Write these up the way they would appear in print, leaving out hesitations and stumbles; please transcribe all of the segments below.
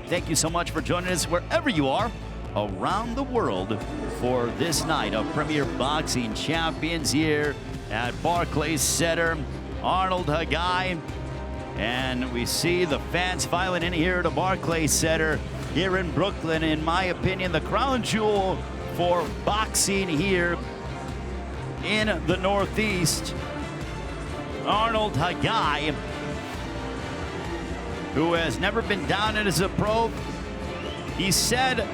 Thank you so much for joining us wherever you are around the world for this night of Premier Boxing Champions here at Barclays Center. Arnold Khegai, and we see the fans filing in here to Barclays Center here in Brooklyn. In my opinion, the crown jewel for boxing here in the Northeast. Arnold Khegai, who has never been down as a pro. He said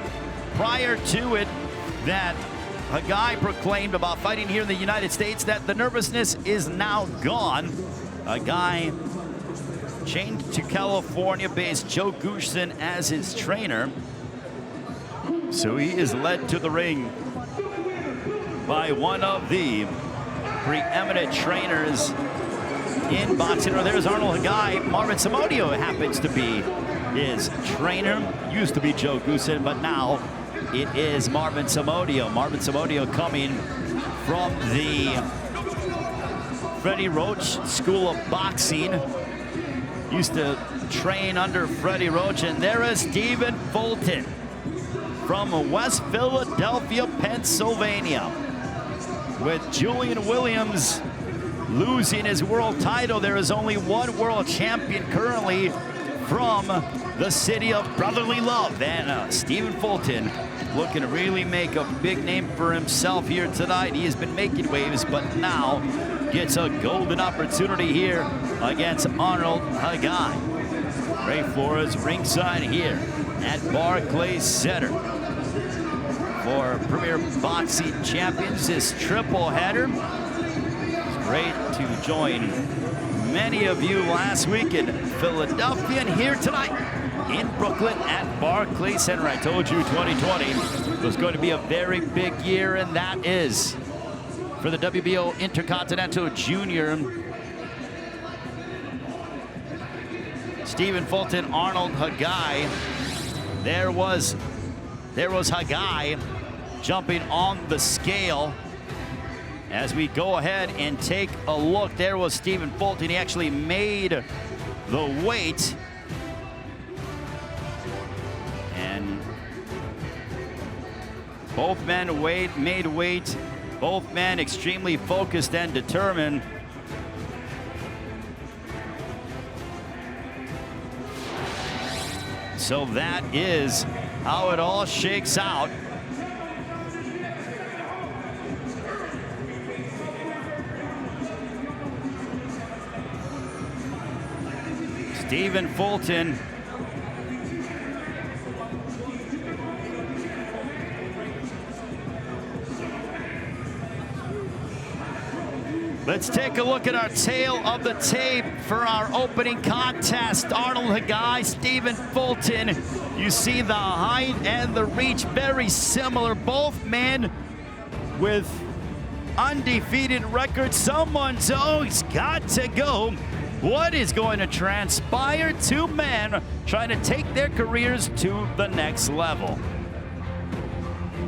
prior to it that Khegai proclaimed about fighting here in the United States that the nervousness is now gone. Khegai changed to California-based Joe Gooshson as his trainer. So he is led to the ring by one of the preeminent trainers in boxing. Or there's Arnold Khegai. Marvin Somodio happens to be his trainer. Used to be Joe Gooshson, but now it is Marvin Somodio. Marvin Somodio coming from the Freddie Roach School of Boxing. Used to train under Freddie Roach. And there is Stephen Fulton from West Philadelphia, Pennsylvania. With Julian Williams losing his world title, there is only one world champion currently from the city of brotherly love. And Stephen Fulton looking to really make a big name for himself here tonight. He has been making waves, but now gets a golden opportunity here against Arnold Khegai. Ray Flores ringside here at Barclays Center for Premier Boxing Champions, this triple header. It's great to join many of you last week in Philadelphia and here tonight in Brooklyn at Barclays Center. I told you 2020 was going to be a very big year, and that is for the WBO Intercontinental Junior. Stephen Fulton, Arnold Khegai. There was Khegai jumping on the scale. As we go ahead and take a look, there was Stephen Fulton. He actually made the weight. And both men made weight. Both men extremely focused and determined. So that is how it all shakes out. Stephen Fulton let's take a look at our tail of the tape for our opening contest. Arnold Khegai, Stephen Fulton. You see the height and the reach very similar. Both men with undefeated records. Someone's always got to go. What is going to transpire? Two men trying to take their careers to the next level.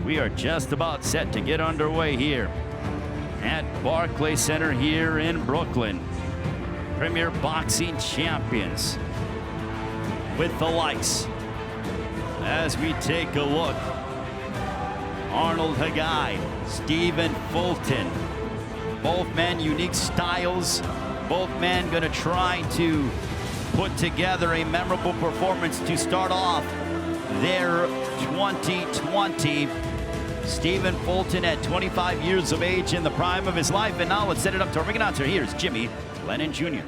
We are just about set to get underway here at Barclays Center here in Brooklyn. Premier Boxing Champions with the likes. As we take a look, Arnold Khegai, Stephen Fulton. Both men unique styles. Both men gonna try to put together a memorable performance to start off their 2020. Stephen Fulton at 25 years of age in the prime of his life. And now let's set it up to our ring announcer. Here's Jimmy Lennon Jr.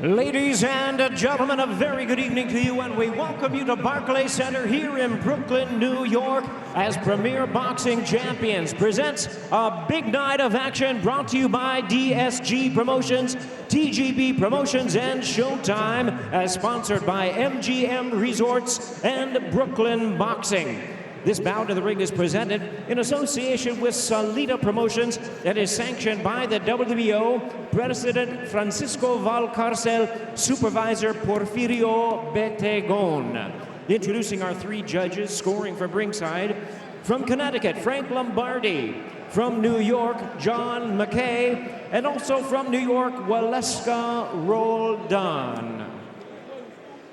Ladies and gentlemen, a very good evening to you, and we welcome you to Barclays Center here in Brooklyn, New York, as Premier Boxing Champions presents a big night of action brought to you by DSG Promotions, TGB Promotions, and Showtime, as sponsored by MGM Resorts and Brooklyn Boxing. This bout of the ring is presented in association with Salida Promotions that is sanctioned by the WBO, President Francisco Valcarcel, Supervisor Porfirio Betegon. Introducing our three judges scoring from ringside. From Connecticut, Frank Lombardi. From New York, John McKay. And also from New York, Waleska Roldan.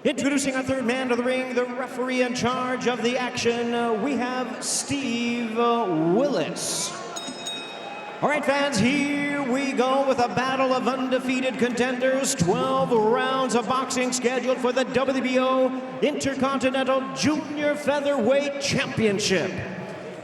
Introducing our third man to the ring, the referee in charge of the action, we have Steve Willis. All right, fans, here we go with a battle of undefeated contenders. 12 rounds of boxing scheduled for the WBO Intercontinental Junior Featherweight Championship.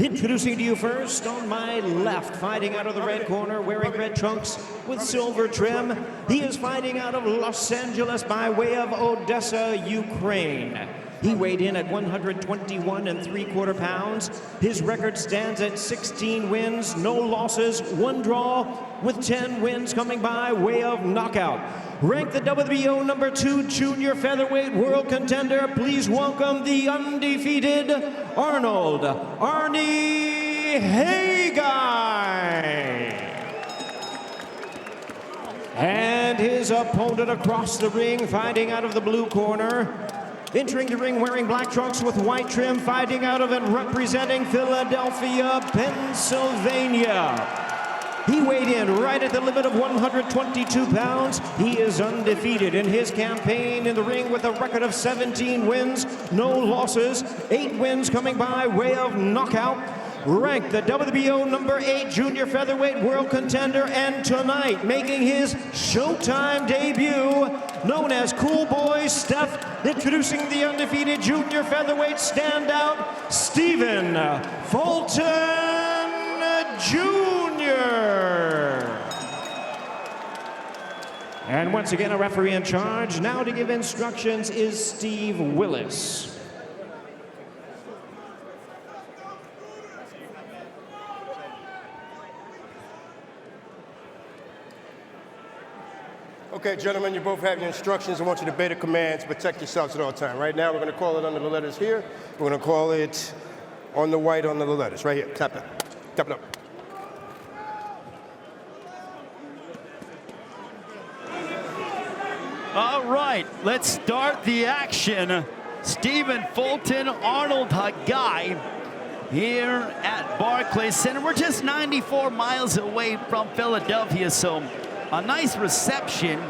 Introducing to you first, on my left, fighting out of the red corner, wearing red trunks with silver trim. He is fighting out of Los Angeles by way of Odessa, Ukraine. He weighed in at 121 3/4 pounds. His record stands at 16 wins, no losses, 1 draw, with 10 wins coming by way of knockout. Ranked the WBO #2 junior featherweight world contender, please welcome the undefeated Arnold Khegai. And his opponent across the ring, fighting out of the blue corner. Entering the ring wearing black trunks with white trim, fighting out of and representing Philadelphia, Pennsylvania. He weighed in right at the limit of 122 pounds. He is undefeated in his campaign in the ring with a record of 17 wins, no losses, 8 wins coming by way of knockout. Ranked the WBO #8 junior featherweight world contender, and tonight making his Showtime debut, known as Cool Boy Steph, introducing the undefeated junior featherweight standout, Stephen Fulton Jr. And once again, a referee in charge. Now to give instructions is Steve Willis. Okay, gentlemen, you both have your instructions. I want you to obey the commands, protect yourselves at all times. Right now, we're going to call it under the letters here. We're going to call it on the white under the letters. Right here. Tap it. Tap it up. All right, let's start the action. Stephen Fulton, Arnold Khegai here at Barclays Center. We're just 94 miles away from Philadelphia, so a nice reception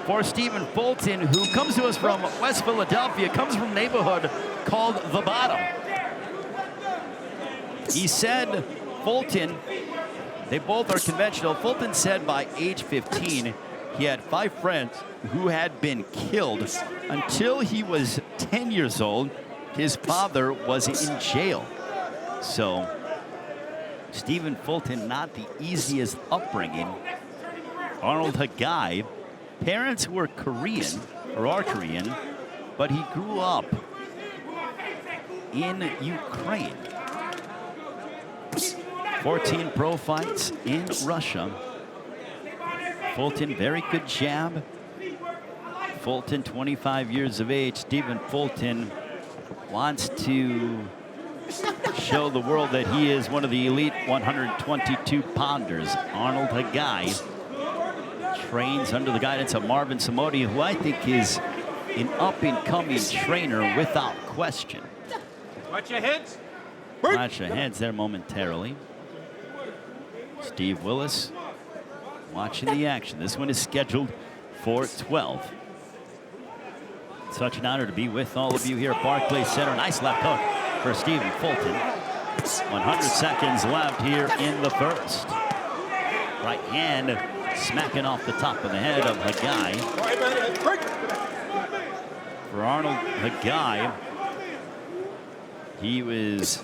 for Stephen Fulton, who comes to us from West Philadelphia, comes from a neighborhood called The Bottom. He said, Fulton, they both are conventional. Fulton said by age 15, he had 5 friends who had been killed. Until he was 10 years old, his father was in jail. So, Stephen Fulton, not the easiest upbringing. Arnold Khegai, parents were Korean, or are Korean, but he grew up in Ukraine. 14 pro fights in Russia. Fulton, very good jab. Fulton, 25 years of age. Stephen Fulton wants to show the world that he is one of the elite 122-pounders. Arnold Khegai trains under the guidance of Marvin Samodi, who I think is an up-and-coming trainer without question. Watch your heads. Watch your heads there momentarily. Steve Willis watching the action. This one is scheduled for 12. Such an honor to be with all of you here at Barclays Center. Nice left hook for Stephen Fulton. 100 seconds left here in the first. Right hand smacking off the top of the head of Khegai. For Arnold Khegai, he was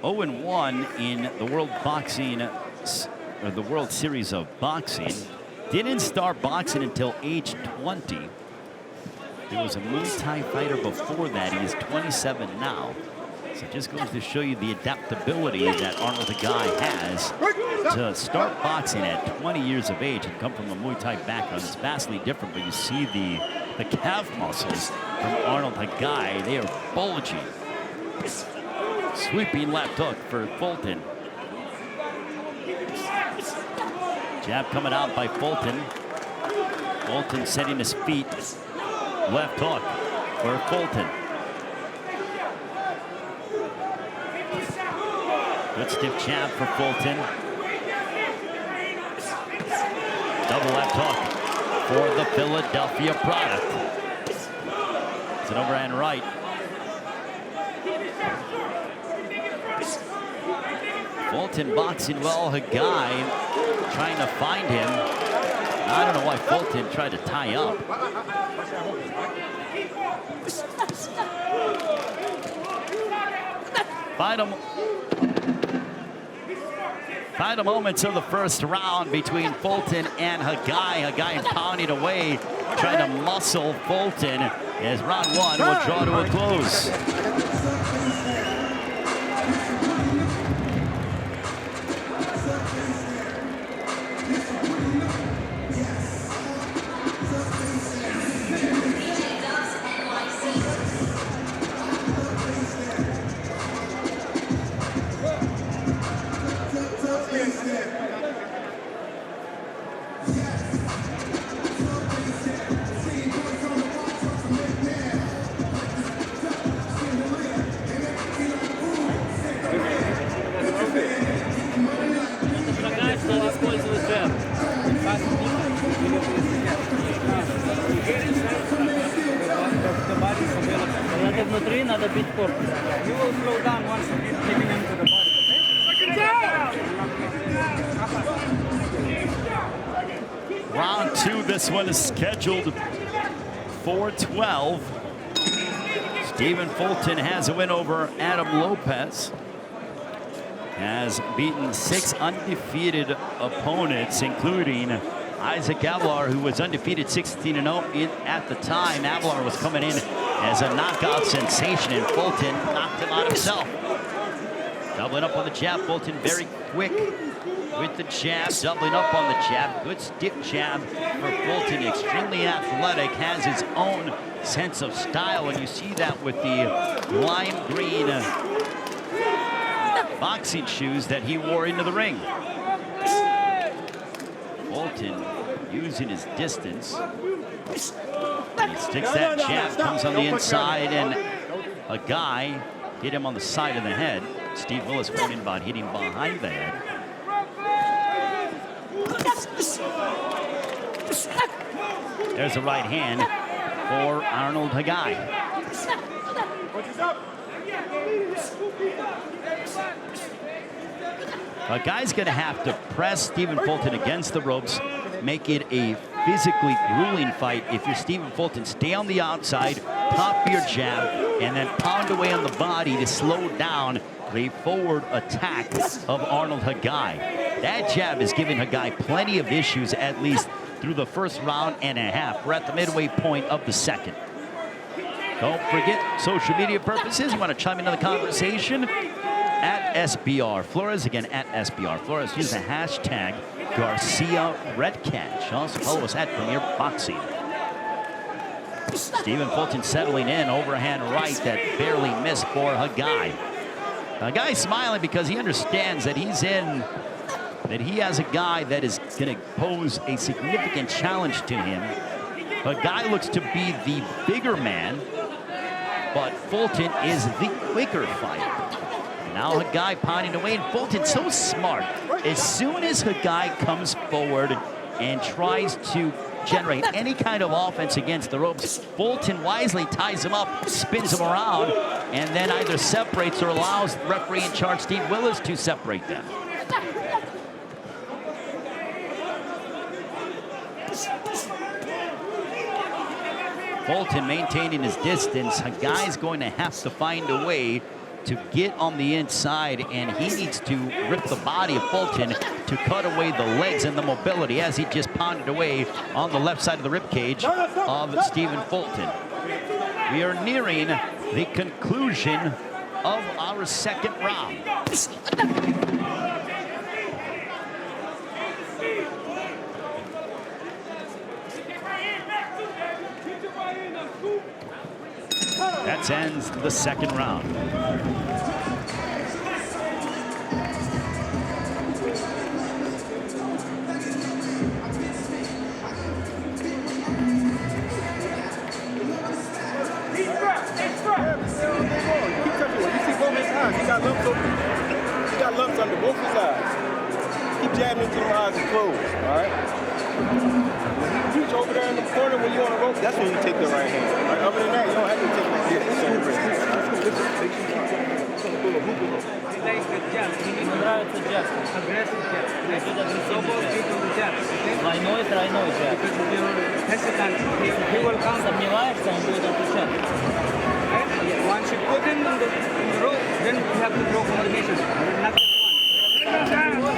0-1 in the World Boxing, or the World Series of Boxing. Didn't start boxing until age 20. He was a Muay Thai fighter before that. He is 27 now. So it just goes to show you the adaptability that Arnold Khegai has to start boxing at 20 years of age and come from a Muay Thai background. It's vastly different, but you see the calf muscles from Arnold Khegai. They are bulging. Sweeping left hook for Fulton. Jab coming out by Fulton. Fulton setting his feet. Left hook for Fulton. Good stiff jab for Fulton. Double left hook for the Philadelphia product. an overhand right. Fulton boxing well. Khegai trying to find him. I don't know why Fulton tried to tie up. Final moments of the first round between Fulton and Khegai. Khegai pounding away, trying to muscle Fulton as round one will draw to a close. Надо бить корпус. You will slow down once you get hitting into the body. Round two, this one is scheduled for 12. Stephen Fulton has a win over Adam Lopez. Has beaten 6 undefeated opponents, including Isaac Avalar, who was undefeated 16-0 at the time. Avalar was coming in as a knockout sensation, and Fulton knocked him out himself. Doubling up on the jab. Fulton very quick with the jab, doubling up on the jab. Good stiff jab for Fulton. Extremely athletic, has his own sense of style, and you see that with the lime green boxing shoes that he wore into the ring. Fulton using his distance. He sticks that jab, comes on the inside, and a guy hit him on the side of the head. Steve Willis warning about hitting behind the head. There's a right hand for Arnold Khegai. A guy's going to have to press Stephen Fulton against the ropes, make it a physically grueling fight. If you're Stephen Fulton, stay on the outside, pop your jab, and then pound away on the body to slow down the forward attack of Arnold Khegai. That jab is giving Khegai plenty of issues, at least through the first round and a half. We're at the midway point of the second. Don't forget, social media purposes, you want to chime into the conversation? At SBR Flores, again, at SBR Flores. Use the hashtag Garcia Redcatch. Also follow us at Premier Boxing. Stephen Fulton settling in, overhand right that barely missed for Khegai. Khegai smiling because he understands that he has a guy that is going to pose a significant challenge to him. Khegai looks to be the bigger man, but Fulton is the quicker fighter. Now Khegai pounding away, and Fulton's so smart. As soon as Khegai comes forward and tries to generate any kind of offense against the ropes, Fulton wisely ties him up, spins him around, and then either separates or allows the referee in charge, Steve Willis, to separate them. Fulton maintaining his distance. Khegai going to have to find a way to get on the inside, and he needs to rip the body of Fulton to cut away the legs and the mobility as he just pounded away on the left side of the ribcage of Stephen Fulton. We are nearing the conclusion of our second round. That ends the second round. He got lumps under both his eyes. Keep jabbing until my eyes are closed, all right? Reach over there in the corner when you're on a rope. That's when you take the right hand. Right? Other than that, you don't have to take the right hand. Like the jab. Ему нравится jab. Aggressive jab. So both people the jab. Тройной jab. Because if you're hesitant, he will counter. Сомневаешься, он будет отвечать. Once you put him in the rope, then you have to throw combination. Not just one.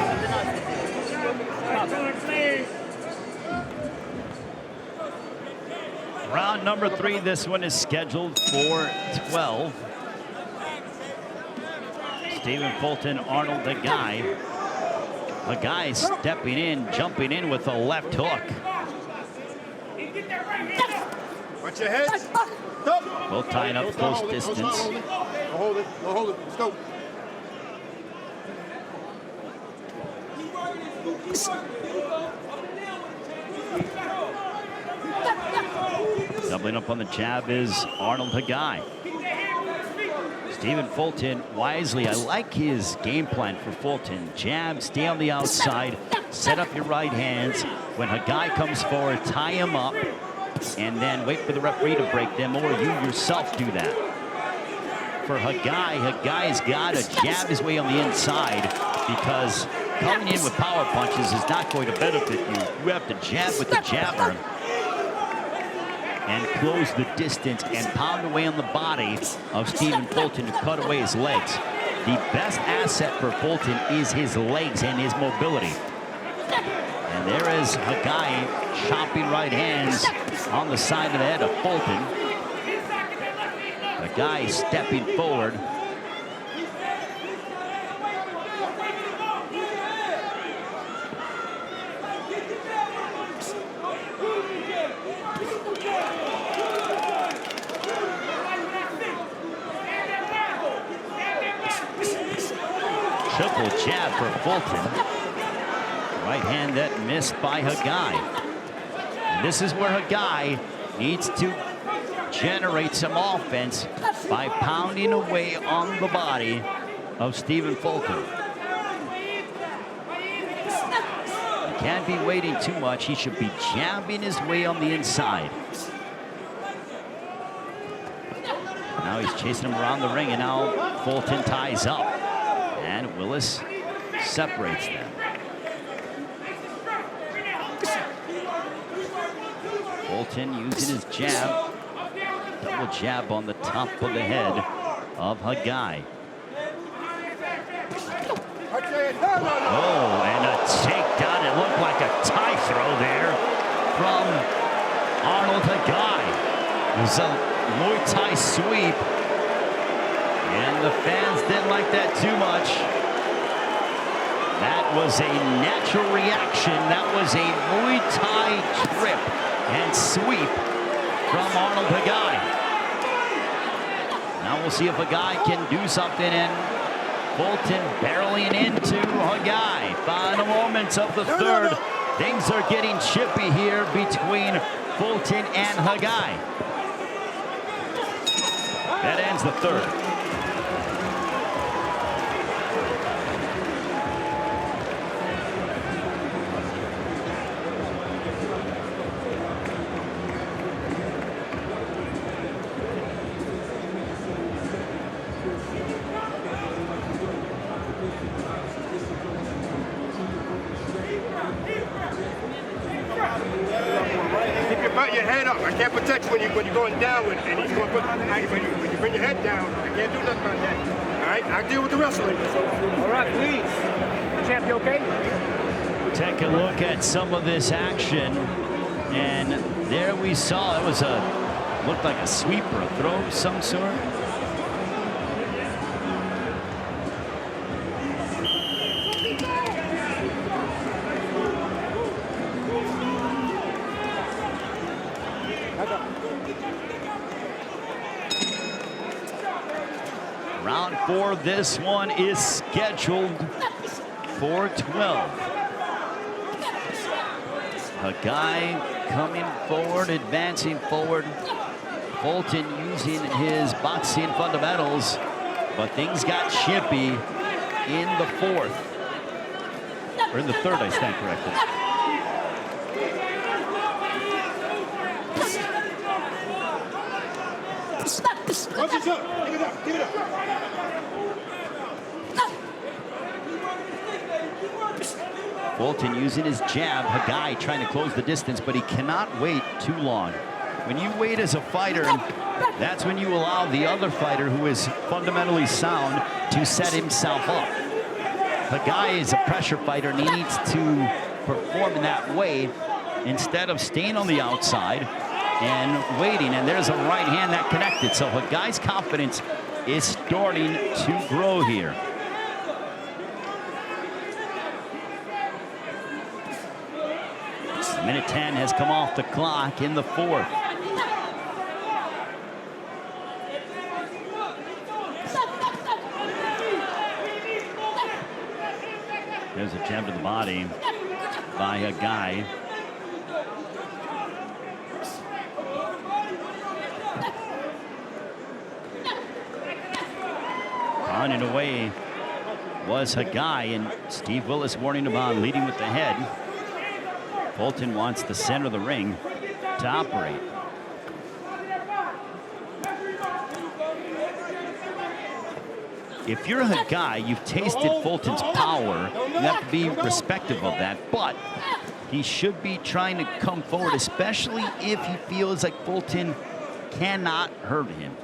Round number 3, this one is scheduled for 12. Stephen Fulton, Arnold Khegai. Khegai stepping in, jumping in with a left hook. Watch your head. Stop. Both tying up close distance. Don't hold it. Don't hold it. Stop. Doubling up on the jab is Arnold Khegai. Stephen Fulton wisely, I like his game plan for Fulton. Jab, stay on the outside, set up your right hands. When Khegai comes forward, tie him up, and then wait for the referee to break them, or you yourself do that. For Khegai, Hegai's got to jab his way on the inside, because coming in with power punches is not going to benefit you. You have to jab with the jabber and close the distance and pound away on the body of Stephen Fulton to cut away his legs. The best asset for Fulton is his legs and his mobility. And there is Khegai chopping right hands on the side of the head of Fulton. Khegai stepping forward. Triple jab for Fulton. Right hand that missed by Khegai. And this is where Khegai needs to generate some offense by pounding away on the body of Stephen Fulton. He can't be waiting too much. He should be jabbing his way on the inside. Now he's chasing him around the ring, and now Fulton ties up. And Willis separates them. Fulton using his jab. Double jab on the top of the head of Khegai. Oh, and a takedown. It looked like a tie throw there from Arnold Khegai. It was a Muay Thai sweep. And the fans didn't like that too much. That was a natural reaction. That was a Muay Thai trip and sweep from Arnold Khegai. Now we'll see if Khegai can do something, and Fulton barreling into Khegai. Final moments of the third. Things are getting chippy here between Fulton and Khegai. That ends the third. Your head up. I can't protect you when you're going downward, and he's going to put. When you bring your head down, I can't do nothing on that. All right, I deal with the wrestling. All right, please. Champ, you okay? Take a look at some of this action, and there we saw it was looked like a sweep or a throw of some sort. Round 4, this one is scheduled for 12. Khegai coming forward, advancing forward. Fulton using his boxing fundamentals, but things got chippy in the fourth. Or in the third, I stand corrected. Punch it up. Give it up. Give it up. Fulton using his jab. Khegai trying to close the distance, but he cannot wait too long. When you wait as a fighter, that's when you allow the other fighter, who is fundamentally sound, to set himself up. Khegai is a pressure fighter, and he needs to perform in that way instead of staying on the outside and waiting. And there's a right hand that connected. So Khegai's confidence is starting to grow here. Minute 10 has come off the clock in the fourth. There's a jab to the body by Khegai. Pounding away was Khegai, and Steve Willis warning about leading with the head. Fulton wants the center of the ring to operate. If you're Khegai, you've tasted Fulton's power. You have to be respectful of that, but he should be trying to come forward, especially if he feels like Fulton cannot hurt him.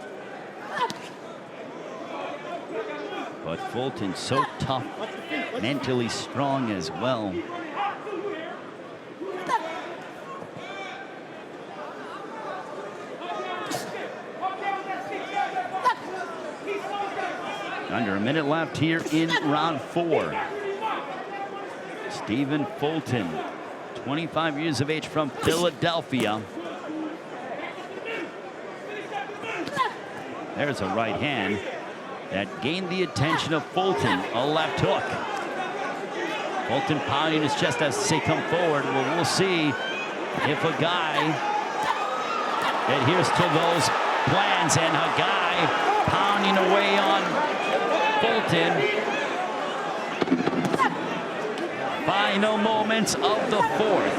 But Fulton's so tough, mentally strong as well. Under a minute left here in round 4. Stephen Fulton, 25 years of age, from Philadelphia. There's a right hand that gained the attention of Fulton. A left hook. Fulton pounding his chest as to say, come forward. Well, we'll see if Khegai adheres to those plans, and Khegai pounding away on Fulton. Final moments of the fourth.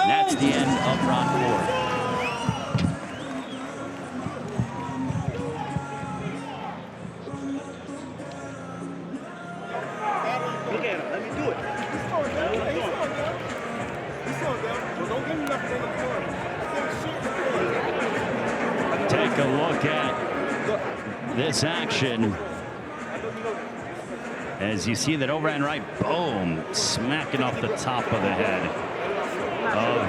That's the end of round 4. Look at him. Let me do it. Don't give me nothing in the corner. Take a look at this action as you see that overhand right, boom, smacking off the top of the head of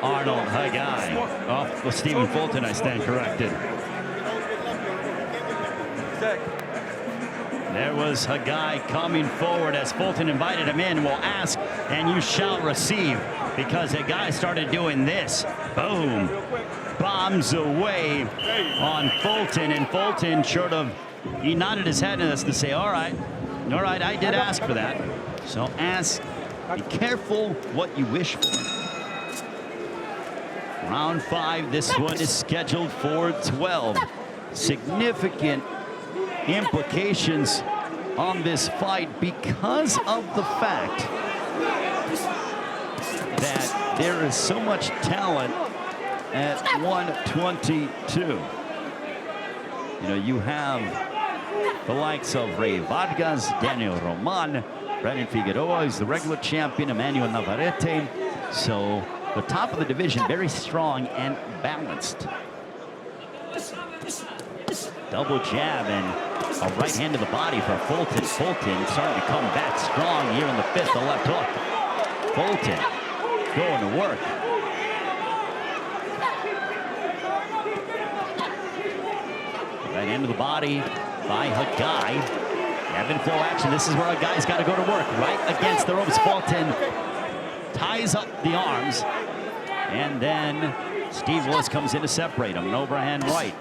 Arnold Khegai. Off Stephen Fulton, I stand corrected. There was Khegai coming forward as Fulton invited him in. Will ask and you shall receive, because Khegai started doing this. Boom. Bombs away on Fulton, and Fulton sort of, he nodded his head as to say, all right, I did ask for that. So ask, be careful what you wish for. Round 5, this one is scheduled for 12. Significant implications on this fight because of the fact that there is so much talent at 122. You know, you have the likes of Ray Vargas, Daniel Roman, Brandon Figueroa is the regular champion, Emmanuel Navarrete. So the top of the division, very strong and balanced. Double jab and a right hand to the body for Fulton. Fulton starting to come back strong here in the 5th, the left hook. Fulton going to work. Right hand to the body by Khegai. Ebb and flow action. This is where a guy's got to go to work. Right against the ropes. Fulton ties up the arms. And then Steve Willis comes in to separate him. An overhand right.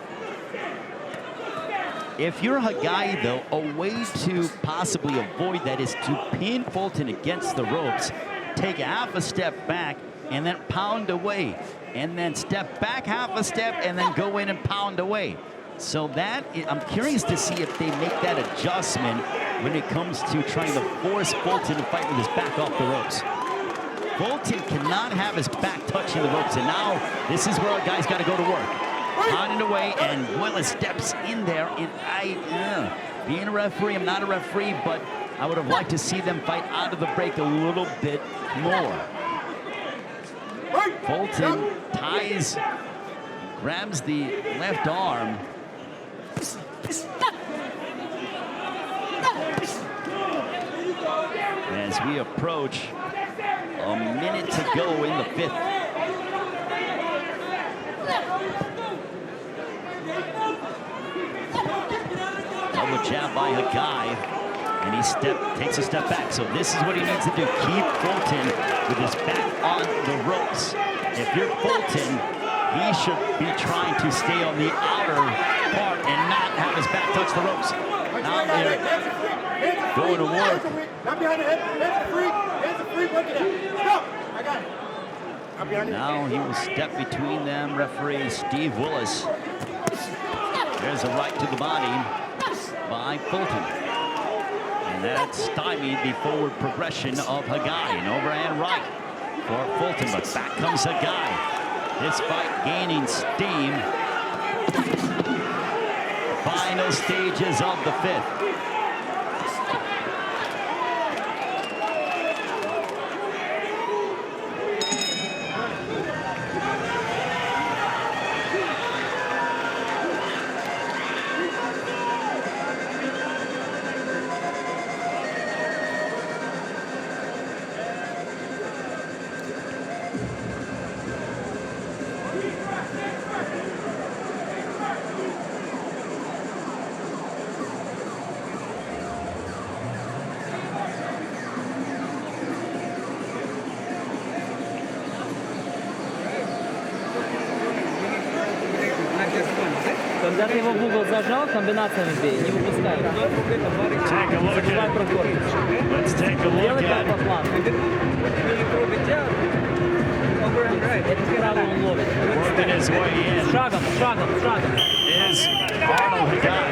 If you're Khegai, though, a way to possibly avoid that is to pin Fulton against the ropes, take a half a step back, and then pound away. And then step back half a step, and then go in and pound away. So that, I'm curious to see if they make that adjustment when it comes to trying to force Fulton to fight with his back off the ropes. Fulton cannot have his back touching the ropes, and now this is where a guy's got to go to work. Pounding away, and Willis steps in there. And being a referee, I'm not a referee, but I would have liked to see them fight out of the break a little bit more. Fulton ties, grabs the left arm. As we approach a minute to go in the 5th. Double jab by Khegai, and he takes a step back. So this is what he needs to do. Keep Fulton with his back on the ropes. If you're Fulton, he should be trying to stay on the outer part and not have his back touch the ropes. Now they're going to work. Not behind the head. Hands are free. Work it out. Stop. I got it. Now he will step between them. Referee Steve Willis. There's a right to the body by Fulton. And that stymied the forward progression of Khegai. An overhand right for Fulton, but back comes Khegai. This fight gaining steam. Final stages of the 5th. Когда ты его в угол зажал, комбинациями бей, не выпускай. Забывай про корпус. Делай как по плану. Это сразу он ловит. Шагом. Is Arnold Khegai.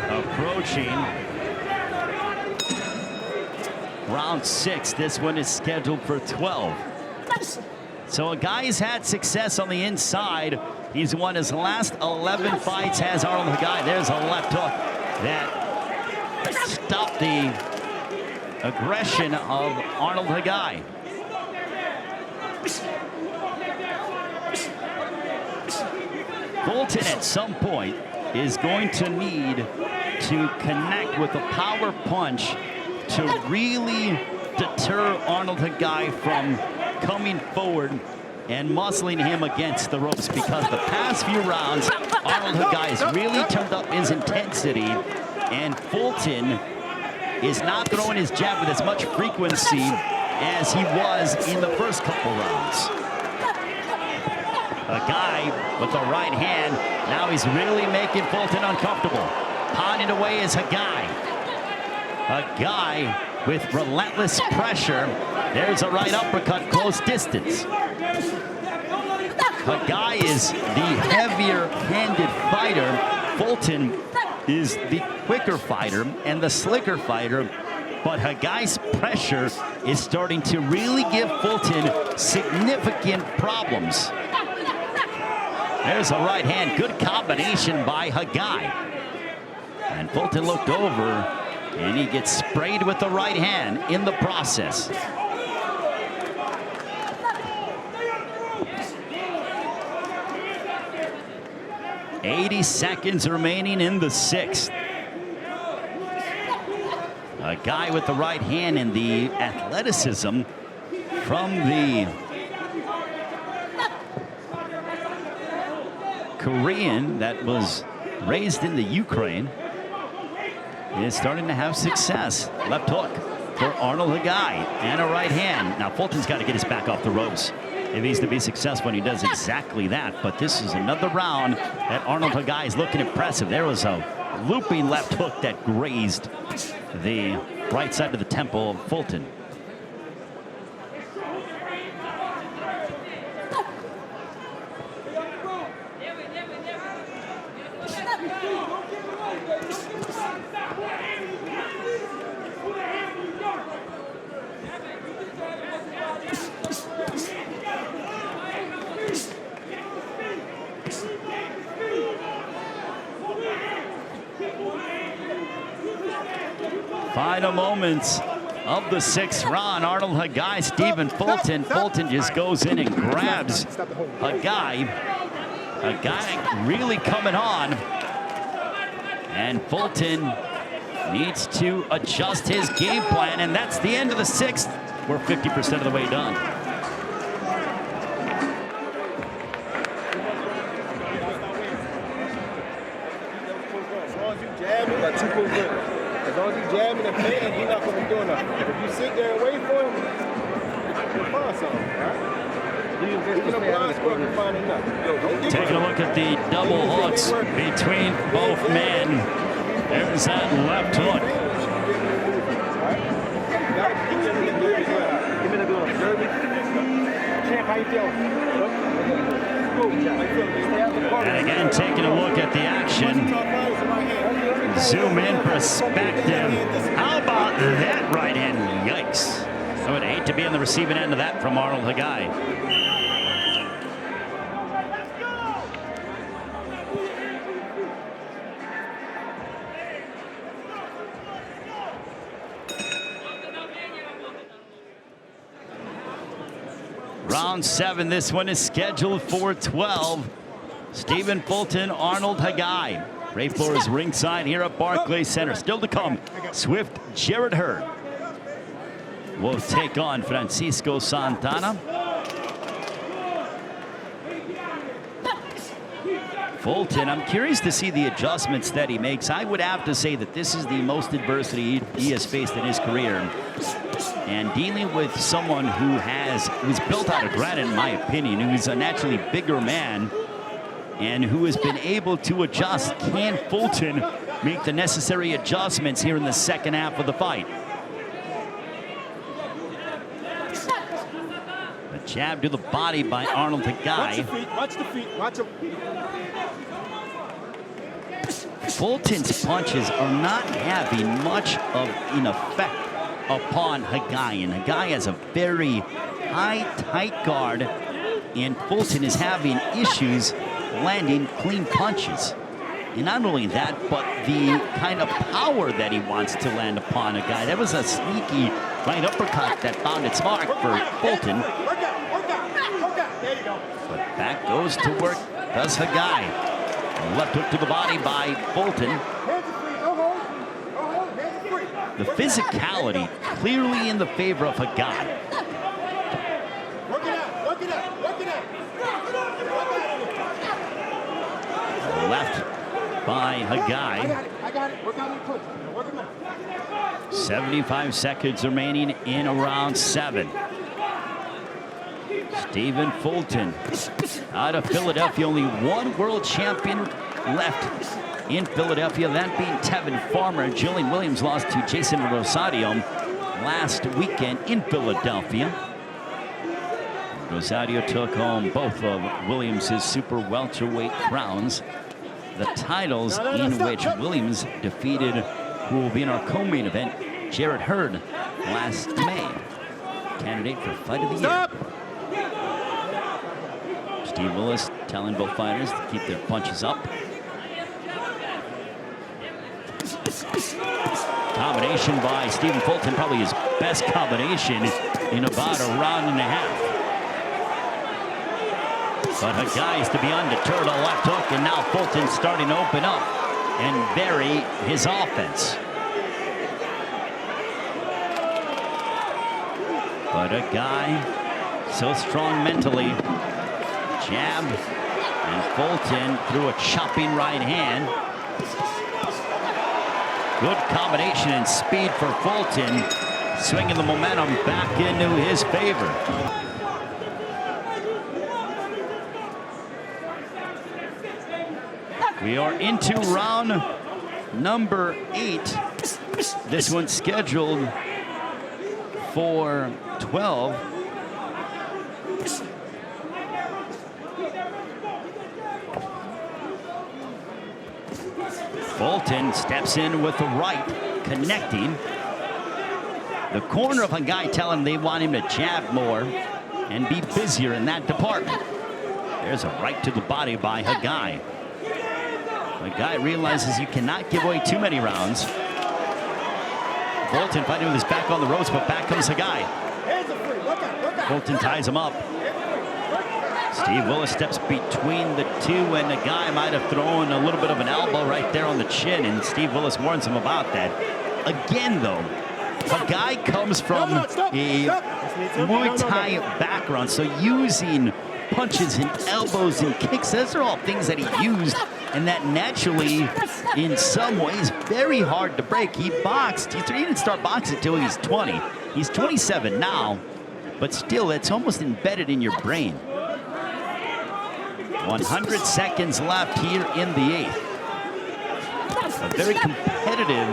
Approaching round 6. This one is scheduled for 12. So a guy's had success on the inside. He's won his last 11 fights, has Arnold Khegai. There's a left hook that stopped the aggression of Arnold Khegai. Fulton at some point is going to need to connect with a power punch to really deter Arnold Khegai from coming forward and muscling him against the ropes, because the past few rounds, Arnold Khegai has really turned up his intensity, and Fulton is not throwing his jab with as much frequency as he was in the first couple rounds. Khegai with the right hand, now he's really making Fulton uncomfortable. Pounding away is Khegai. Khegai with relentless pressure. There's a right uppercut, close distance. Khegai is the heavier-handed fighter. Fulton is the quicker fighter and the slicker fighter. But Khegai pressure is starting to really give Fulton significant problems. There's a right hand. Good combination by Khegai. And Fulton looked over, and he gets sprayed with the right hand in the process. $80 seconds remaining in the 6th. A guy with the right hand and the athleticism from the Korean that was raised in the Ukraine is starting to have success. Left hook for Arnold Khegai and a right hand. Now Fulton's got to get his back off the ropes if he's to be successful, and he does exactly that. But this is another round that Arnold Khegai is looking impressive. There was a looping left hook that grazed the right side of the temple of Fulton. Final moments of the 6th round. Arnold Khegai, Stephen Fulton. Fulton just goes in and grabs Khegai. Khegai really coming on. And Fulton needs to adjust his game plan, and that's the end of the 6th. We're 50% of the way done. As long as he's jamming and playing, he's not going to be doing nothing. If you sit there and wait for him, you'll find something, right? Taking a look at the double hooks between both men. There's that left hook. And again, taking a look at the action. Zoom in perspective. How about that right hand? Yikes. I would hate to be on the receiving end of that from Arnold Khegai. Round 7, this one is scheduled for 12. Stephen Fulton, Arnold Khegai. Ray Floor is ringside here at Barclays Center. Still to come, Swift Jared Hurd will take on Francisco Santana. Fulton, I'm curious to see the adjustments that he makes. I would have to say that this is the most adversity he has faced in his career. And dealing with someone who's built out of granite, in my opinion, who's a naturally bigger man, and who has been able to adjust. Can Fulton make the necessary adjustments here in the second half of the fight? A jab to the body by Arnold Khegai. Watch the feet, watch them. Fulton's punches are not having much of an effect upon Khegai, and Khegai has a very high, tight guard, and Fulton is having issues landing clean punches. And not only that, but the kind of power that he wants to land upon Khegai. That was a sneaky right uppercut that found its mark for Fulton. But back goes to work, does Khegai. Left hook to the body by Fulton. The physicality clearly in the favor of Khegai. Left by Khegai. 75 seconds remaining in round 7. Stephen Fulton out of Philadelphia, only one world champion left in Philadelphia, that being Tevin Farmer. Julian Williams lost to Jason Rosario last weekend in Philadelphia. Rosario took home both of Williams' super welterweight crowns, the titles in which Williams defeated, who will be in our co-main event, Jared Hurd last May. Candidate for Fight of the Year. Steve Willis telling both fighters to keep their punches up. Combination by Stephen Fulton, probably his best combination in about a round and a half. But Khegai is to be undeterred, a left hook, and now Fulton's starting to open up and vary his offense. But Khegai, so strong mentally. Jab, and Fulton threw a chopping right hand. Good combination and speed for Fulton, swinging the momentum back into his favor. We are into round number 8. This one's scheduled for 12. Fulton steps in with the right, connecting. The corner of Khegai telling him they want him to jab more and be busier in that department. There's a right to the body by Khegai. Khegai realizes you cannot give away too many rounds. Fulton fighting with his back on the ropes, but back comes Khegai. Fulton ties him up. Steve Willis steps between the two, and Khegai might have thrown a little bit of an elbow right there on the chin, and Steve Willis warns him about that. Again, though, Khegai comes from a Muay Thai background, so using punches and elbows and kicks, those are all things that he used, and that naturally, in some ways, very hard to break. He boxed, he didn't start boxing until he's 20. He's 27 now, but still, it's almost embedded in your brain. 100 seconds left here in the 8th. A very competitive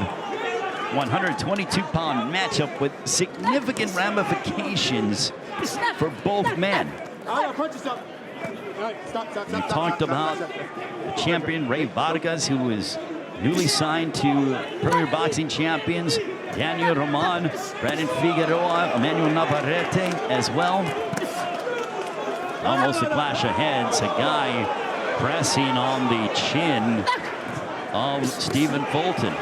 122-pound matchup with significant ramifications for both men. We talked about the champion Ray Vargas, who was newly signed to Premier Boxing Champions, Daniel Roman, Brandon Figueroa, Emmanuel Navarrete as well. Almost a clash of heads. A guy pressing on the chin of Stephen Fulton.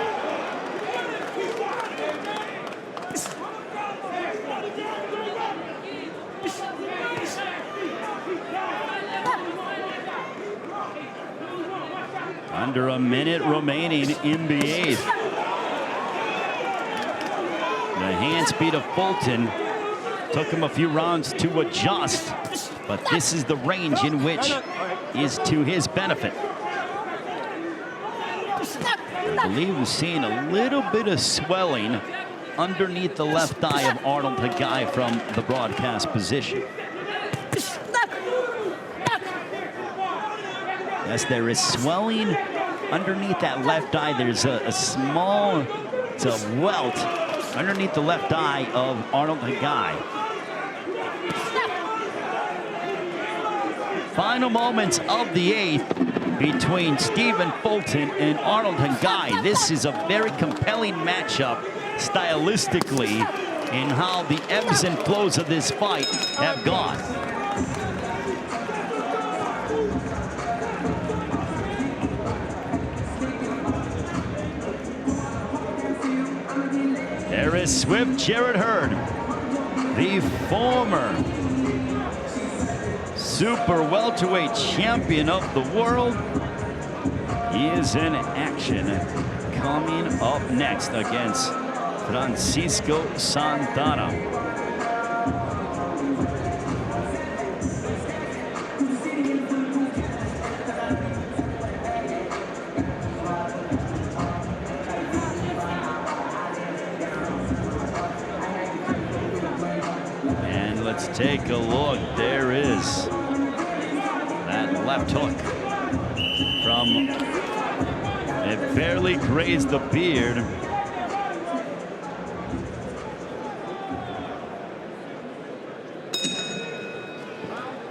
Under a minute remaining in the 8th. The hand speed of Fulton took him a few rounds to adjust, but this is the range in which is to his benefit. I believe we're seeing a little bit of swelling underneath the left eye of Arnold Khegai from the broadcast position. Yes, there is swelling underneath that left eye. There's a small, it's a welt underneath the left eye of Arnold Khegai. Final moments of the 8th between Stephen Fulton and Arnold Khegai. This is a very compelling matchup stylistically in how the ebbs and flows of this fight have gone. There is Swift Jared Hurd, the former super welterweight champion of the world. He is in action coming up next against Francisco Santana. And let's take a look. There is that left hook from, it barely grazed the beard.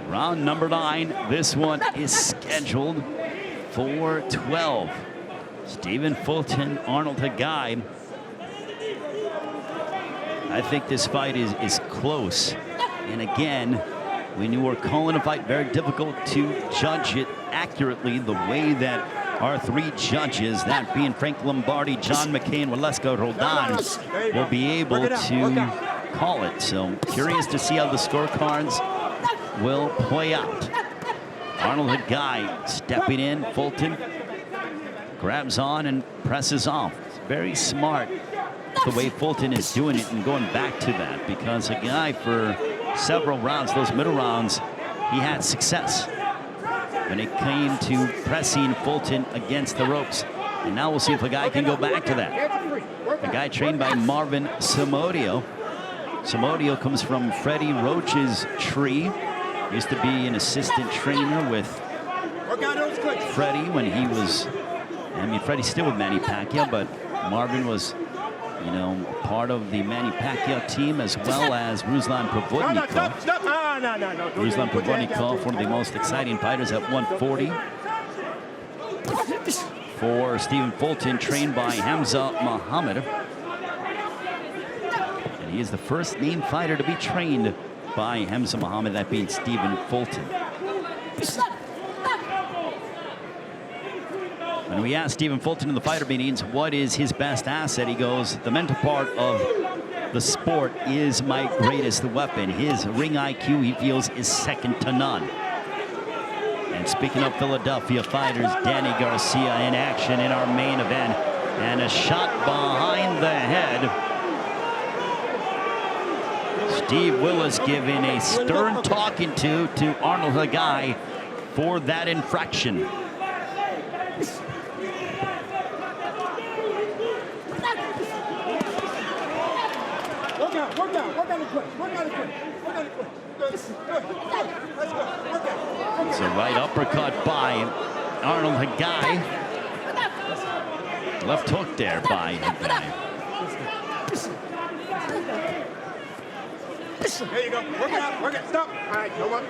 Round number 9. This one is scheduled for 12. Stephen Fulton, Arnold Khegai. I think this fight is close. And again, when you are calling a fight, very difficult to judge it accurately the way that our 3 judges, that being Frank Lombardi, John McKay, and Waleska Roldan, will be able to call it. So curious to see how the scorecards will play out. Arnold Khegai stepping in. Fulton grabs on and presses off. It's very smart the way Fulton is doing it and going back to that, because Khegai for several rounds, those middle rounds, he had success when it came to pressing Fulton against the ropes. And now we'll see if Khegai can go back to that. Khegai trained by Marvin Samodio. Samodio comes from Freddie Roach's tree. Used to be an assistant trainer with Freddie when he was, I mean, Freddie's still with Manny Pacquiao, but Marvin was, you know, part of the Manny Pacquiao team, as well as Ruslan Provodnikov. Ruslan Provodnikov, one of the most exciting fighters at 140. For Stephen Fulton, trained by Hamza Muhammad. And he is the first named fighter to be trained by Hamza Muhammad, that being Stephen Fulton. When we asked Stephen Fulton in the fighter meetings, what is his best asset? He goes, the mental part of the sport is my greatest weapon. His ring IQ, he feels, is second to none. And speaking of Philadelphia fighters, Danny Garcia in action in our main event. And a shot behind the head. Steve Willis giving a stern talking to Arnold Khegai for that infraction. It's a right uppercut by Arnold Khegai. Left hook there by Khegai. There you go. Work it out. Work it. Stop. All right. No more. All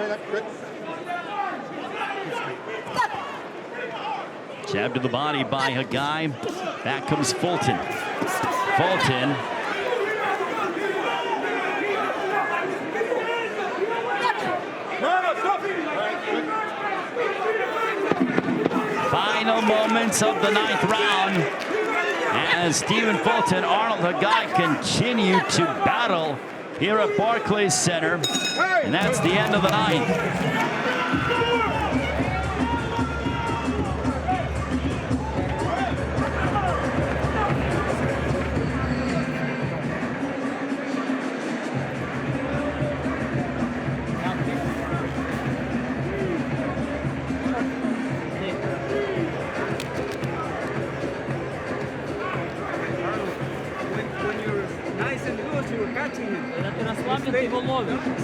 right. Good. Jab to the body by Khegai. Back comes Fulton. Fulton. Final moments of the 9th round as Stephen Fulton, Arnold Khegai continue to battle here at Barclays Center, and that's the end of the 9th.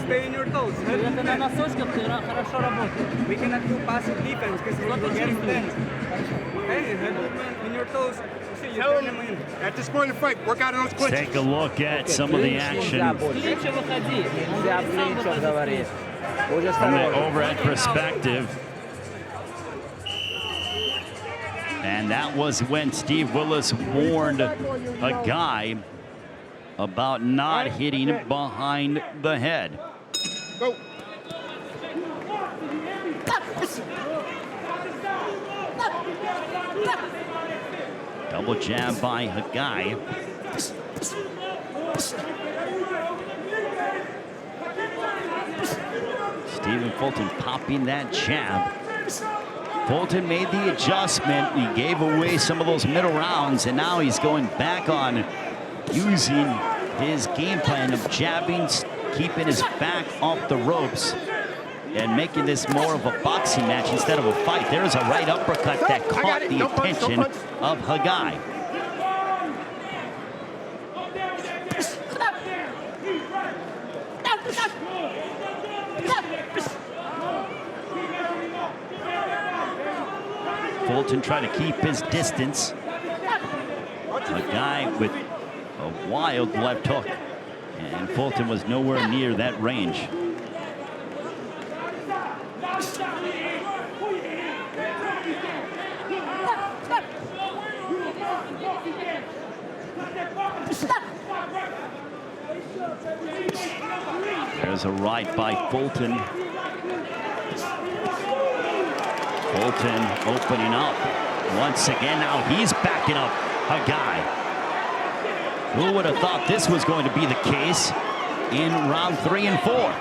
Stay in your toes. На носочках ты хорошо работаешь. We cannot do passive defense because we're getting tense. Okay, head movement in your toes. See, you turn them in. At this point in the fight, work out on those clinches. Take a look at some of the action from the overhead perspective. And that was when Steve Willis warned Khegai about not hitting behind the head. Go. Double jab by Khegai. Stephen Fulton popping that jab. Fulton made the adjustment. He gave away some of those middle rounds, and now he's going back on using his game plan of jabbing, keeping his back off the ropes, and making this more of a boxing match instead of a fight. There's a right uppercut that caught the attention of Khegai. Fulton trying to keep his distance. Khegai with a wild left hook, and Fulton was nowhere near that range. There's a right by Fulton. Fulton opening up once again. Now he's backing up Khegai. Who would have thought this was going to be the case in round 3 and 4?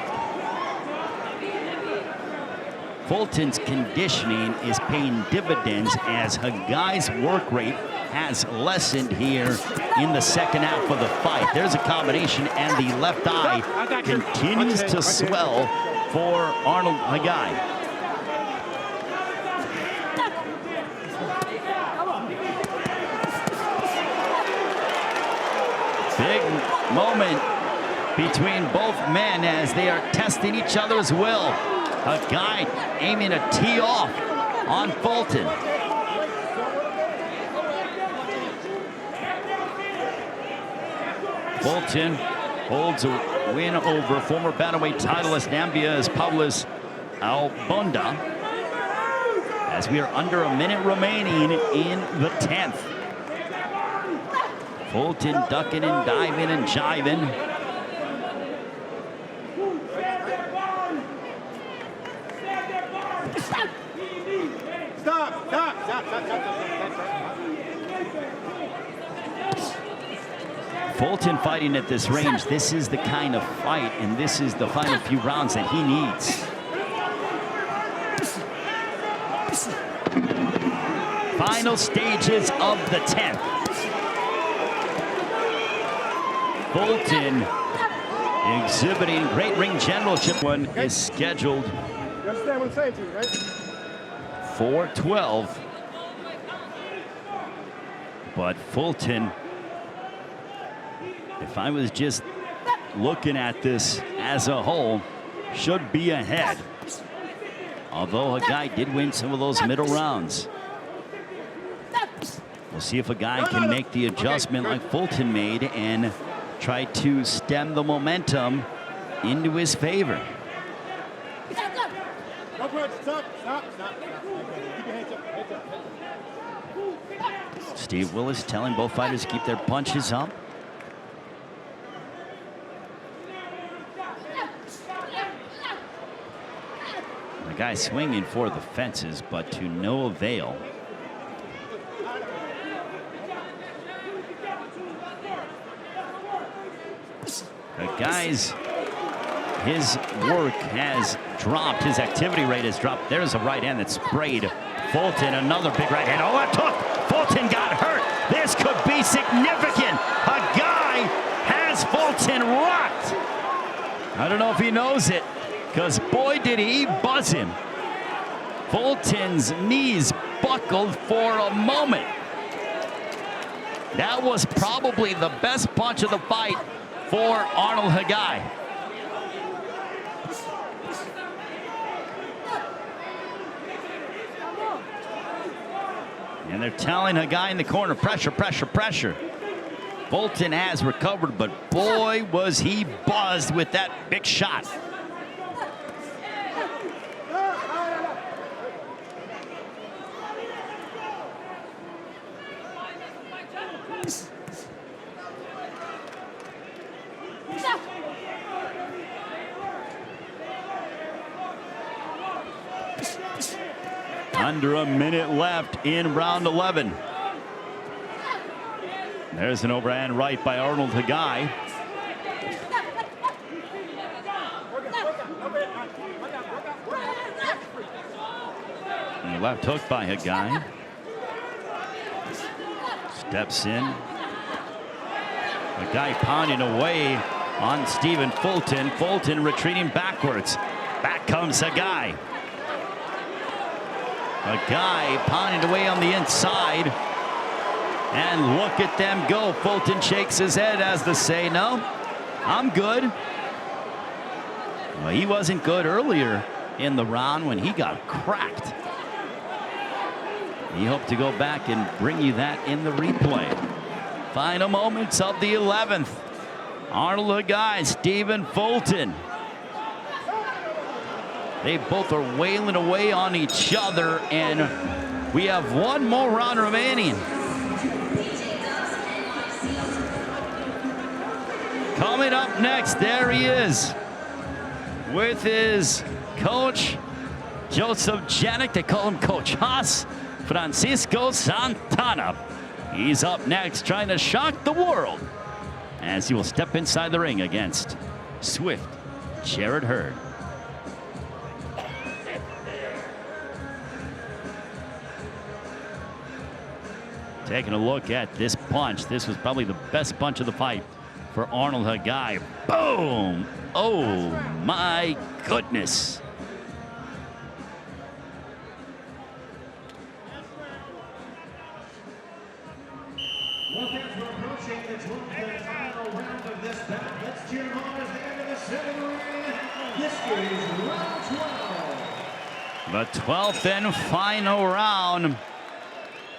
Fulton's conditioning is paying dividends as Khegai work rate has lessened here in the second half of the fight. There's a combination, and the left eye continues to swell for Arnold Khegai. Big moment between both men as they are testing each other's will. Khegai aiming to tee off on Fulton. Fulton holds a win over former bantamweight titleist Nambia's Pablos Albunda, as we are under a minute remaining in the 10th. Fulton ducking and diving and jiving. Stop. Fulton fighting at this range, this is the kind of fight, and this is the final few rounds that he needs. Final stages of the 10th. Fulton exhibiting great ring generalship. One is scheduled You understand what I'm saying to you, right? for 12. But Fulton, if I was just looking at this as a whole, should be ahead. Although Khegai did win some of those middle rounds. We'll see if Khegai can make the adjustment like Fulton made and try to stem the momentum into his favor. Steve Willis telling both fighters to keep their punches up. The guy swinging for the fences, but to no avail. The guy's, his work has dropped. His activity rate has dropped. There's a right hand that sprayed Fulton. Another big right hand. Oh, it took. Fulton got hurt. This could be significant. Khegai has Fulton rocked. I don't know if he knows it, because boy, did he buzz him. Fulton's knees buckled for a moment. That was probably the best punch of the fight for Arnold Khegai. And they're telling Khegai in the corner, pressure, pressure, pressure. Fulton has recovered, but boy, was he buzzed with that big shot. Under a minute left in round 11. There's an overhand right by Arnold Khegai. And the left hook by Khegai. Steps in. Khegai pounding away on Stephen Fulton. Fulton retreating backwards. Back comes Khegai. Khegai pounding away on the inside. And look at them go. Fulton shakes his head as to say, no, I'm good. Well, he wasn't good earlier in the round when he got cracked. He hoped to go back and bring you that in the replay. Final moments of the 11th. Arnold Khegai, Stephen Fulton. They both are wailing away on each other, and we have one more round remaining. Coming up next, there he is with his coach, Joseph Janik. They call him Coach Haas, Francisco Santana. He's up next, trying to shock the world as he will step inside the ring against Swift Jared Hurd. Taking a look at this punch. This was probably the best punch of the fight for Arnold Khegai. Boom! Oh my goodness. Well, fans, we're approaching the 12th and final round of this bout. Let's cheer them on as they enter the center ring. This is round 12. The 12th and final round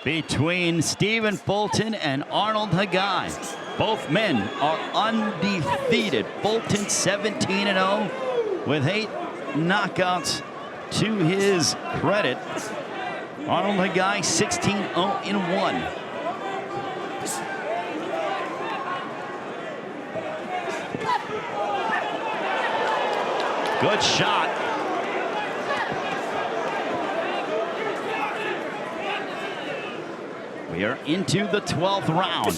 between Stephen Fulton and Arnold Khegai. Both men are undefeated. Fulton 17-0 with 8 knockouts to his credit. Arnold Khegai 16-0-1. Good shot. We are into the 12th round.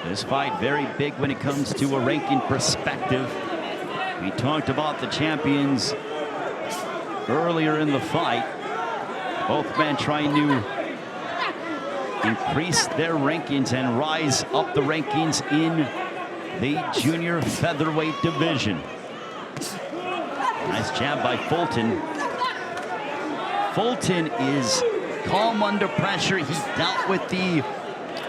This fight very big when it comes to a ranking perspective. We talked about the champions earlier in the fight. Both men trying to increase their rankings and rise up the rankings in the junior featherweight division. Nice jab by Fulton. Fulton is calm under pressure. He dealt with the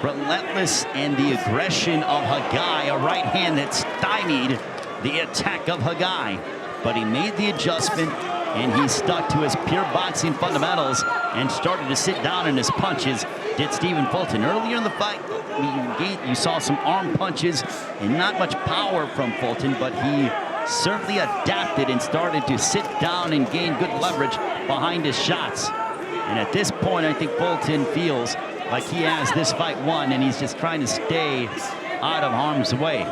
relentless and the aggression of Khegai, a right hand that stymied the attack of Khegai. But he made the adjustment and he stuck to his pure boxing fundamentals and started to sit down in his punches, did Stephen Fulton. Earlier in the fight, you saw some arm punches and not much power from Fulton, but he certainly adapted and started to sit down and gain good leverage behind his shots. And at this point, I think Fulton feels like he has this fight won, and he's just trying to stay out of harm's way.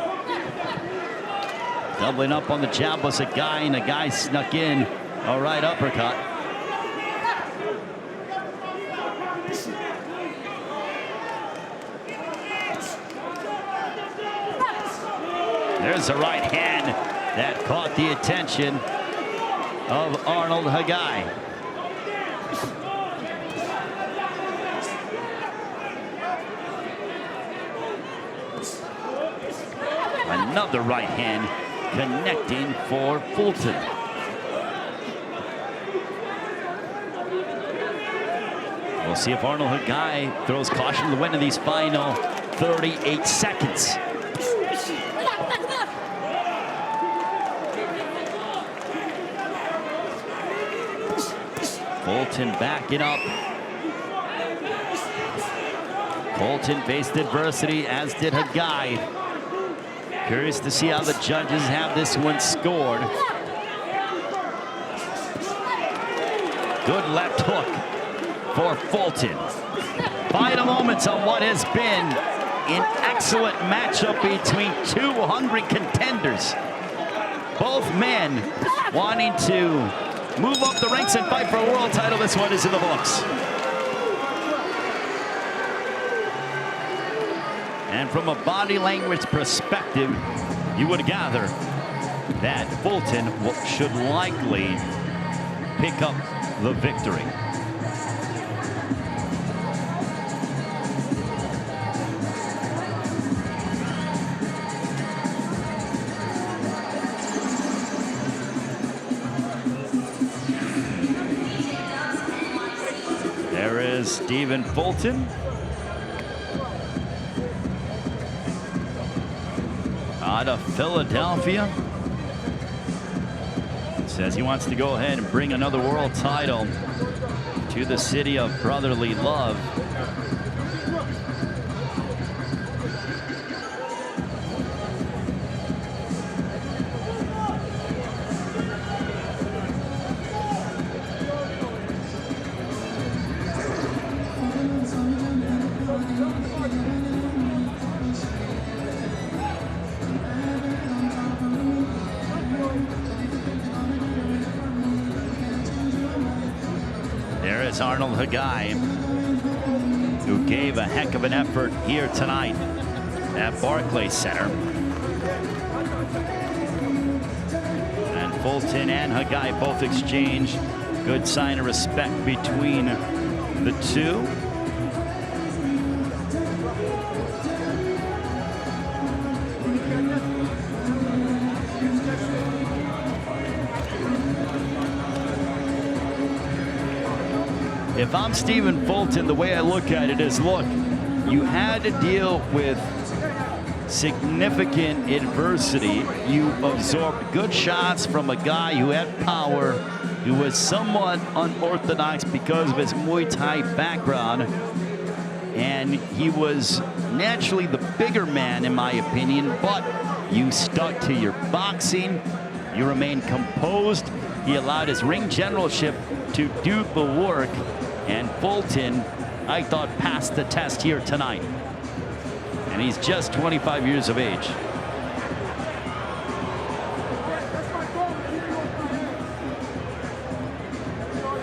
Doubling up on the jab was Khegai, and Khegai snuck in a right uppercut. There's a right hand that caught the attention of Arnold Khegai. Another right hand connecting for Fulton. We'll see if Arnold Khegai throws caution to the wind in these final 38 seconds. Fulton backing up. Fulton faced adversity, as did Khegai. Curious to see how the judges have this one scored. Good left hook for Fulton. Final moments on what has been an excellent matchup between two hungry contenders. Both men wanting to move up the ranks and fight for a world title. This one is in the books. And from a body language perspective, you would gather that Fulton should likely pick up the victory. There is Stephen Fulton. Out of Philadelphia. Says he wants to go ahead and bring another world title to the city of brotherly love. There is Arnold Khegai, who gave a heck of an effort here tonight at Barclays Center. And Fulton and Khegai both exchanged good sign of respect between the two. If I'm Stephen Fulton, the way I look at it is, look, you had to deal with significant adversity. You absorbed good shots from a guy who had power, who was somewhat unorthodox because of his Muay Thai background. And he was naturally the bigger man, in my opinion, but you stuck to your boxing. You remained composed. He allowed his ring generalship to do the work. And Fulton, I thought, passed the test here tonight. And he's just 25 years of age.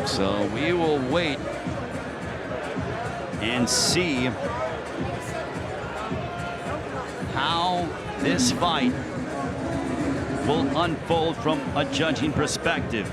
So we will wait and see how this fight will unfold from a judging perspective.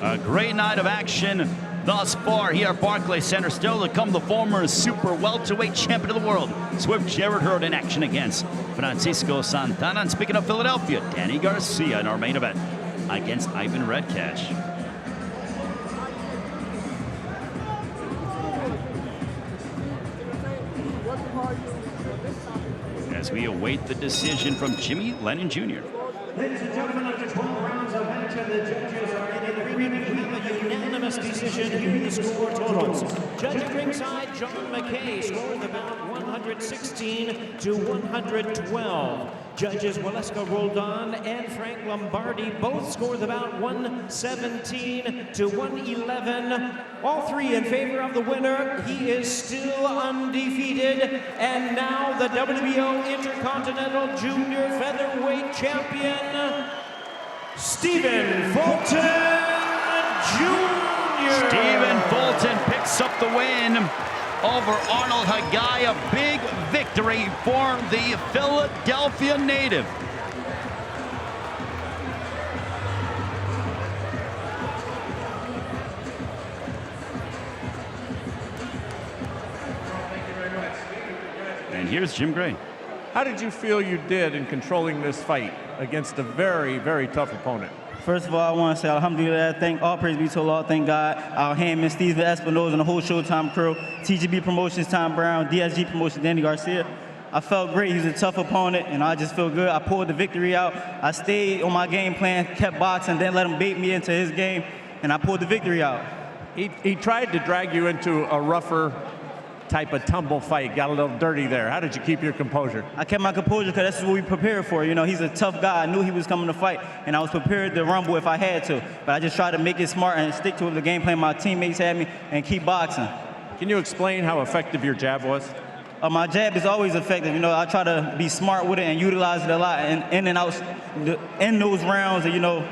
A great night of action thus far here at Barclays Center. Still to come, the former super welterweight champion of the world, Swift Jared Hurd, in action against Francisco Santana. And speaking of Philadelphia, Danny Garcia in our main event against Ivan Redcash. As we await the decision from Jimmy Lennon Jr. Ladies and gentlemen, after 12 rounds of action, the judges are in agreement. We have a unanimous decision. Here are the score totals. Judge at ringside, John McKay scored the bout 116 to 112. Judges Waleska Roldan and Frank Lombardi both scored the bout 117 to 111. All three in favor of the winner. He is still undefeated. And now the WBO Intercontinental Junior Featherweight Champion, Stephen Fulton Jr. Stephen Fulton picks up the win over Arnold Khegai. A big victory for the Philadelphia native. And here's Jim Gray. How did you feel you did in controlling this fight against a very, very tough opponent? First of all, I want to say alhamdulillah, thank all praise be to Allah, thank God. Our handman Steven Espinosa and the whole Showtime crew, TGB Promotions, Tom Brown, DSG Promotions, Danny Garcia. I felt great. He was a tough opponent, and I just feel good. I pulled the victory out. I stayed on my game plan, kept boxing, didn't let him bait me into his game, and I pulled the victory out. He tried to drag you into a rougher type of tumble fight, got a little dirty there. How did you keep your composure? I kept my composure because that's what we prepared for. You know, he's a tough guy. I knew he was coming to fight, and I was prepared to rumble if I had to. But I just tried to make it smart and stick to the game plan my teammates had me and keep boxing. Can you explain how effective your jab was? My jab is always effective. You know, I try to be smart with it and utilize it a lot in and out in those rounds, and, you know,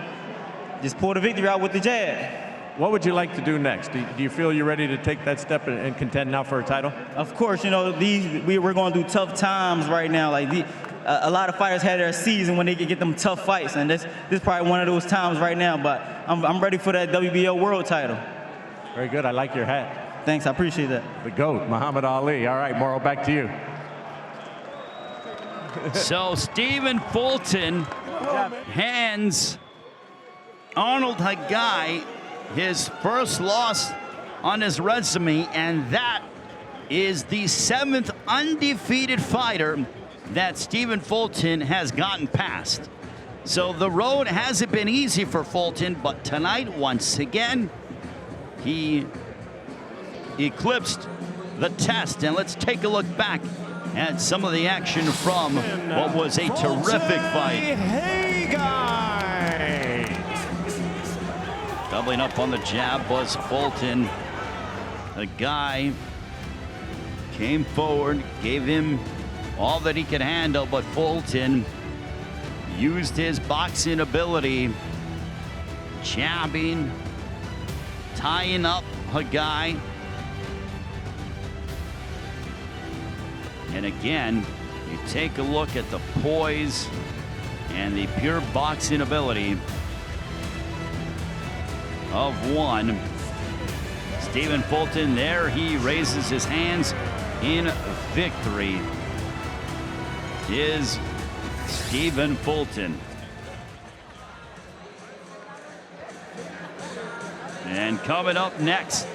just pull the victory out with the jab. What would you like to do next? Do you feel you're ready to take that step and contend now for a title? Of course, you know, we're going through tough times right now. Like a lot of fighters had their season when they could get them tough fights, and this is probably one of those times right now. But I'm ready for that WBO world title. Very good. I like your hat. Thanks. I appreciate that. The GOAT, Muhammad Ali. All right, Morrow, back to you. So Stephen Fulton hands Arnold Khegai his first loss on his resume, and that is the 7th undefeated fighter that Stephen Fulton has gotten past. So the road hasn't been easy for Fulton, but tonight, once again, he eclipsed the test. And let's take a look back at some of the action from what was a terrific fight. Doubling up on the jab was Fulton. The guy came forward, gave him all that he could handle, but Fulton used his boxing ability, jabbing, tying up Khegai. And again, you take a look at the poise and the pure boxing ability of one. Stephen Fulton, there he raises his hands in victory. Is Stephen Fulton. And coming up next,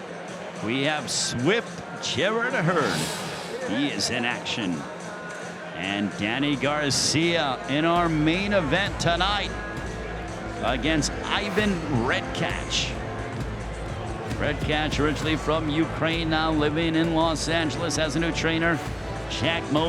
we have Swift Jared Hurd. He is in action. And Danny Garcia in our main event tonight against Ivan Redcash. Redcash, originally from Ukraine, now living in Los Angeles, has a new trainer, Jack Mo.